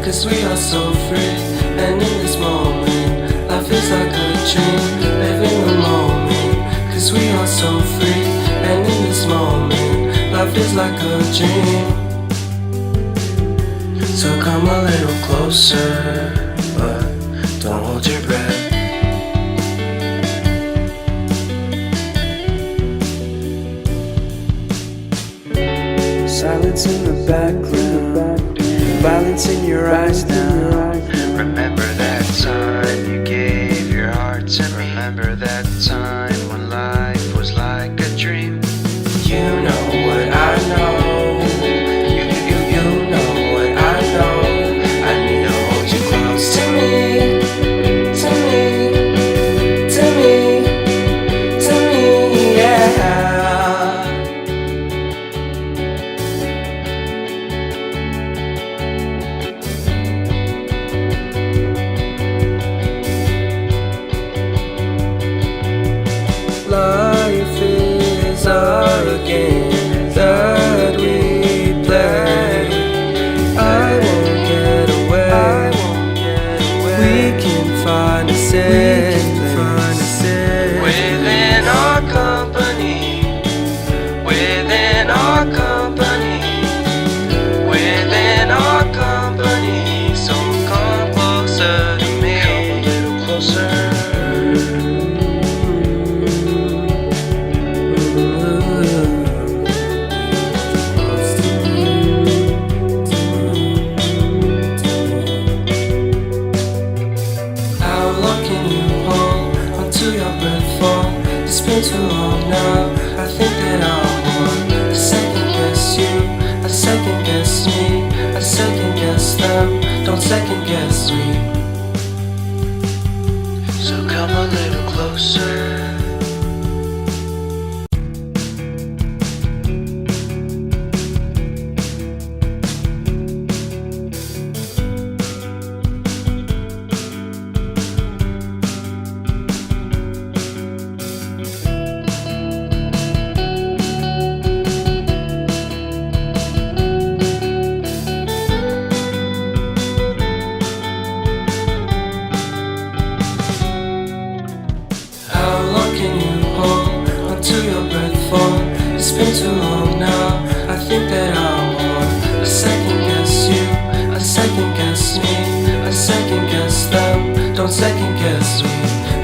'cause we are so free. And in this moment, life is like a dream. Live in the moment, 'cause we are so free. And in this moment, life is like a dream. So come a little closer, but don't hold your breath. Silence in the background, violence in your eyes now. Remember that time you gave your heart to me. Remember that time when life was like a dream. You know what I know. You know what I know. I need to hold you close to me, to me, to me, to me, yeah. Life is a game that we play. I won't get away. We can find a safe place Within our company, within our company, within our company. So come closer to me, come a little closer. It's been too long now. I think that I want to second guess you, I second guess me, I second guess them. Don't second guess me. So come a little closer. To your breath for. It's been too long now. I think that I want to second guess you, I second guess me, I second guess them. Don't second guess me.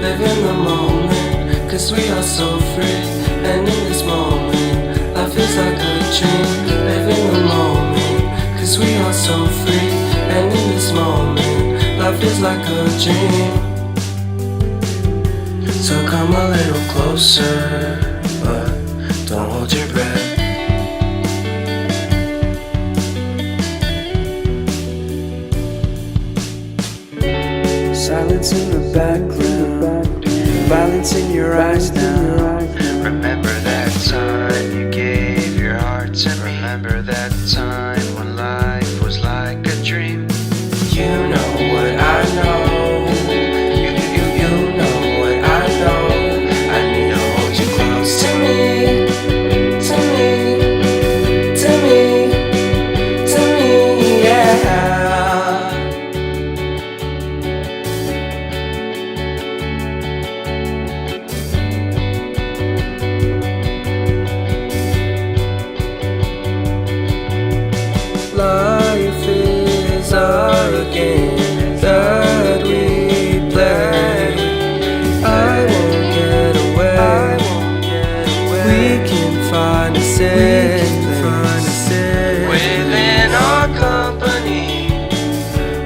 Live in the moment, 'cause we are so free. And in this moment, life is like a dream. Live in the moment, 'cause we are so free. And in this moment, life is like a dream. So come a little closer, but don't hold your breath. Silence in the background, violence in your eyes now. Remember that time you gave your heart to me. Remember that time when life was like a dream. You know what I know. You know what I know. I need to hold you close to me, to me, to me, to me, yeah. Life is a game that we play. I won't get away. We can find a safe place Within our company,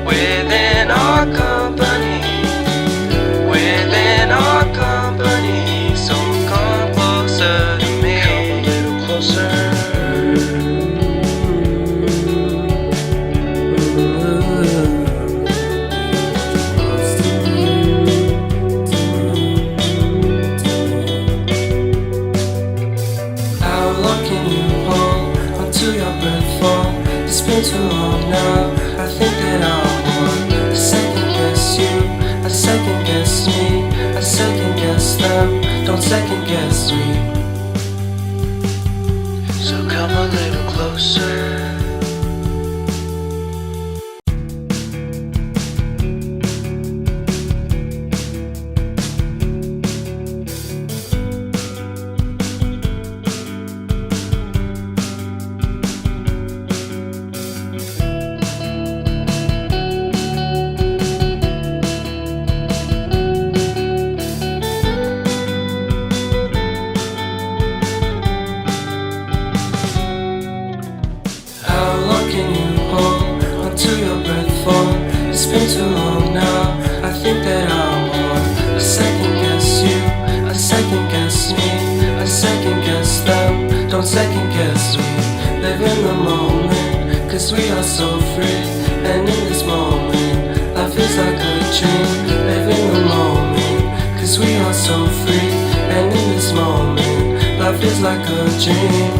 within our company, within our company. So come closer to me, come a little closer. It's been too long now. I think that I want to second guess you, for? It's been too long now. I think that I'm on. I second guess you, I second guess me, I second guess them. Don't second guess we live in the moment, 'cause we are so free. And in this moment, life is like a dream. Live in the moment, 'cause we are so free. And in this moment, life is like a dream.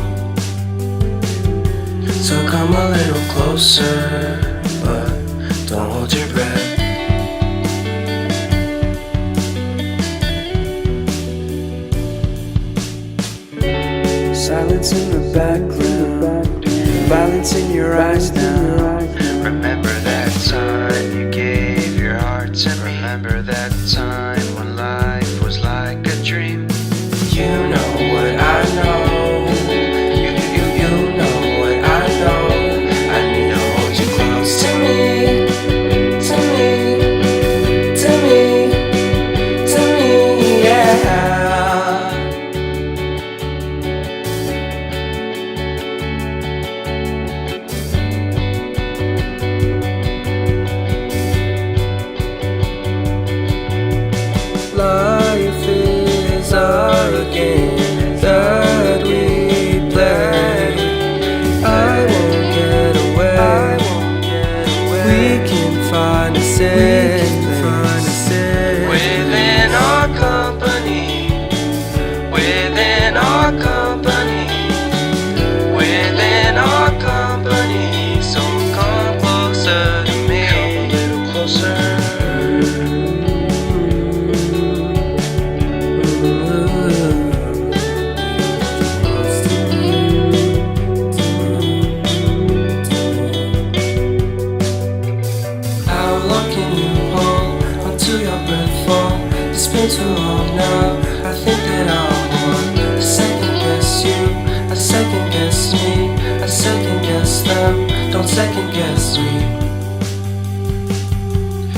So come a little closer, but don't hold your breath. Silence in the background, violence in your eyes now. Remember that time you gave your heart to me. Remember that time when life was like a dream. You know what I know. You know what I know. I need to hold you close to me, to me, to me, to me, yeah. Life is our game that we play. I won't get away. We can find a safe place within our company, within our company, within our company. So come closer to me, come a little closer. It's been too long now. I think that I'm on. I second guess you, I second guess me, I second guess them. Don't second guess me.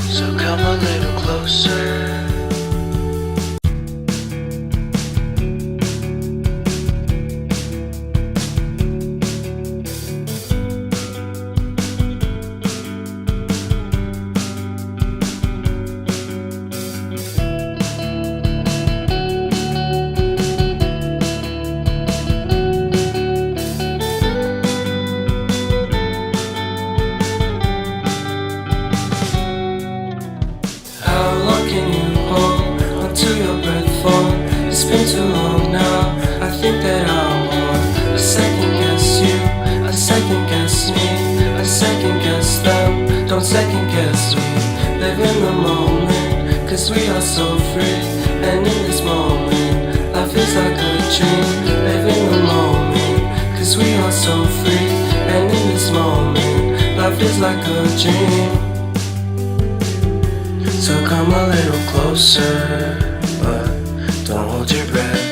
So come a little closer. It's been too long now. I think that I'm on. I second guess you, I second guess me, I second guess them. Don't second guess we live in the moment, 'cause we are so free. And in this moment, life is like a dream. Live in the moment, 'cause we are so free. And in this moment, life is like a dream. So come a little closer, but don't hold your breath.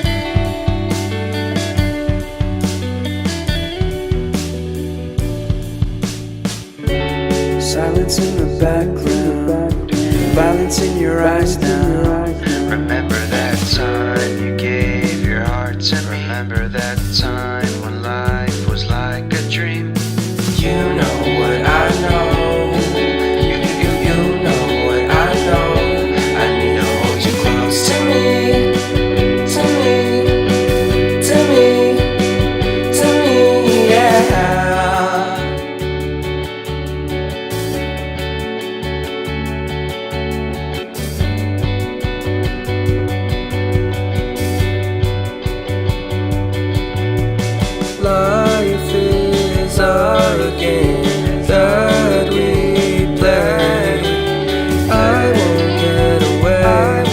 Silence in the background, violence in your eyes now. Remember that time you gave your heart to me. Remember that time when life was like a dream. You know what I know. You know what I know. I need to hold you close to me, to me, to me, to me, yeah. Life is our game that we play. I won't get away.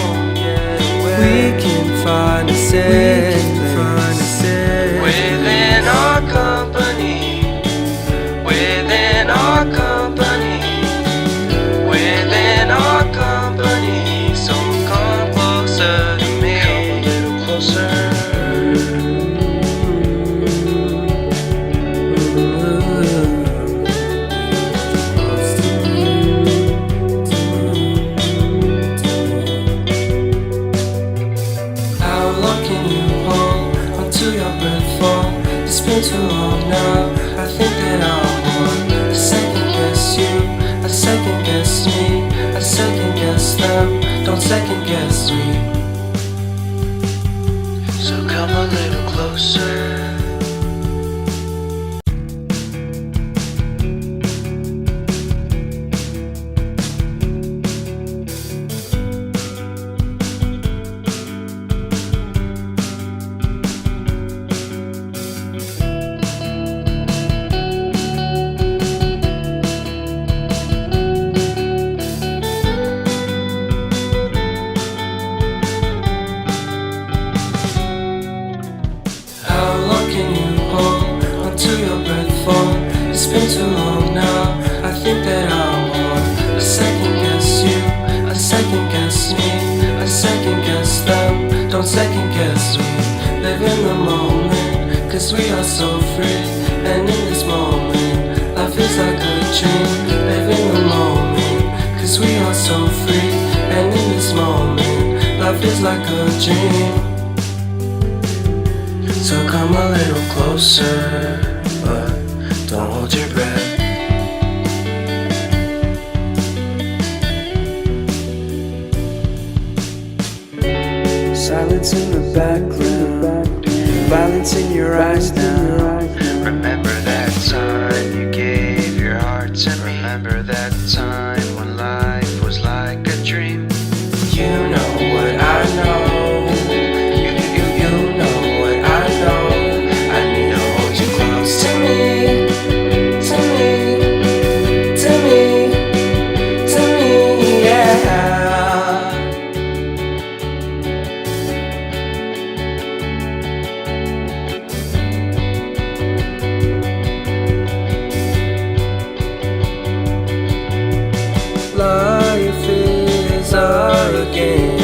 We can find a safe place within our company, within our company, within our company. So come closer to me, come a little closer. second guess. We live in the moment, cause we are so free. And in this moment, life is like a dream. Live in the moment, cause we are so free. And in this moment, life is like a dream. So come a little closer, but don't hold your breath. Silence in the background, violence in your eyes now. Remember that time you gave your heart to me. Remember that time when life was like a dream. You know what I know. You know what I know. I need to hold you close to me, to me, to me, to me, yeah. Life is our game.